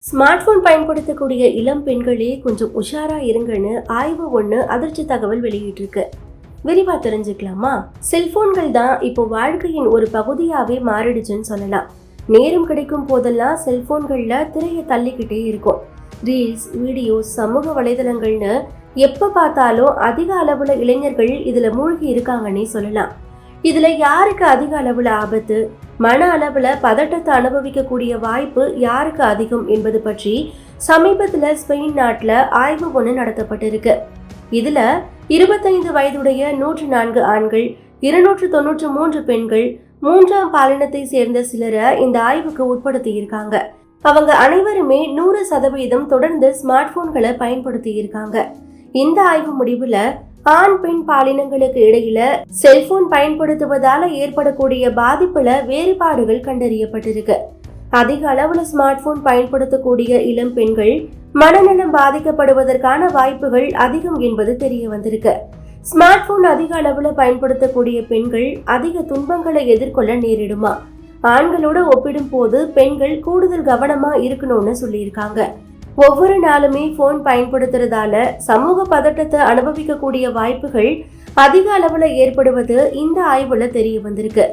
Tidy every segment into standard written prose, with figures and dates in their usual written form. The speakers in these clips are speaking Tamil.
ஸ்மார்ட் போன் பயன்படுத்தக்கூடிய இளம் பெண்களே கொஞ்சம் உஷாரா இருங்கன்னு ஆய்வு ஒண்ணு அதிர்ச்சி தகவல் வெளியிட்டிருக்கு. விரிவா தெரிஞ்சுக்கலாமா? செல்போன்கள் தான் இப்போ வாழ்க்கையின் ஒரு பகுதியாவே மாறிடுச்சுன்னு சொல்லலாம். நேரம் கிடைக்கும் போதெல்லாம் செல்போன்கள்ல திரையை தள்ளிக்கிட்டே இருக்கும். ரீல்ஸ், வீடியோஸ், சமூக வலைதளங்கள்னு எப்ப பார்த்தாலும் அதிக அளவுல இளைஞர்கள் இதுல மூழ்கி இருக்காங்கன்னே சொல்லலாம். இதுல யாருக்கு அதிக அளவுல ஆபத்து, மன அளவுல பதட்டத்தை அனுபவிக்கக்கூடிய வாய்ப்பு யாருக்கு அதிகம் என்பது பற்றி சமீபத்துல ஸ்பெயின் நாட்டுல ஆய்வு ஒண்ணு நடத்தப்பட்டிருக்கு. இதுல 25 வயதுடைய 104 ஆண்கள், 293 பெண்கள், 3ஆம் பாலினத்தை சேர்ந்த சிலரை இந்த ஆய்வுக்கு உட்படுத்தி இருக்காங்க. அவங்க அனைவருமே 100% தொடர்ந்து ஸ்மார்ட் போன்களை பயன்படுத்தி இருக்காங்க. இந்த ஆய்வு முடிவுல ஆண் பெண் பாலினங்களுக்கு இடையில செல்போன் பயன்படுத்துவதால ஏற்படக்கூடிய பாதிப்புல வேறுபாடுகள் கண்டறியப்பட்டிருக்கு. அதிக அளவுல ஸ்மார்ட் போன் பயன்படுத்தக்கூடிய இளம் பெண்கள் மனநலம் பாதிக்கப்படுவதற்கான வாய்ப்புகள் அதிகம் என்பது தெரிய வந்திருக்கு. ஸ்மார்ட் போன் அதிக அளவுல பயன்படுத்தக்கூடிய பெண்கள் அதிக துன்பங்களை எதிர்கொள்ள நேரிடுமா? ஆண்களோட ஒப்பிடும் போது பெண்கள் கூடுதல் கவனமா இருக்கணும்னு சொல்லியிருக்காங்க. ஒவ்வொரு நாளுமே போன் பயன்படுத்துறதால சமூக பதட்டத்தை அனுபவிக்கக்கூடிய வாய்ப்புகள் அதிக அளவுல ஏற்படுவது இந்த ஆய்வுல தெரிய வந்திருக்கு.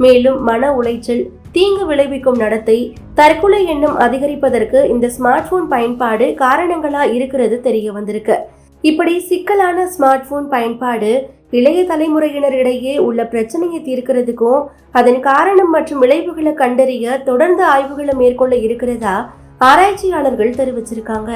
மேலும் மன உளைச்சல், தீங்கு விளைவிக்கும் நடத்தை, தற்கொலை எண்ணம் அதிகரிப்பதற்கு இந்த ஸ்மார்ட் போன் பயன்பாடு காரணங்களா இருக்கிறது தெரிய வந்திருக்கு. இப்படி சிக்கலான ஸ்மார்ட் போன் பயன்பாடு இளைய தலைமுறையினரிடையே உள்ள பிரச்சனையை தீர்க்கிறதுக்கும் அதன் காரணம் மற்றும் விளைவுகளை கண்டறிய தொடர்ந்து ஆய்வுகளை மேற்கொள்ள இருக்கிறதா ஆராய்ச்சியாளர்கள் தெரிவிச்சிருக்காங்க.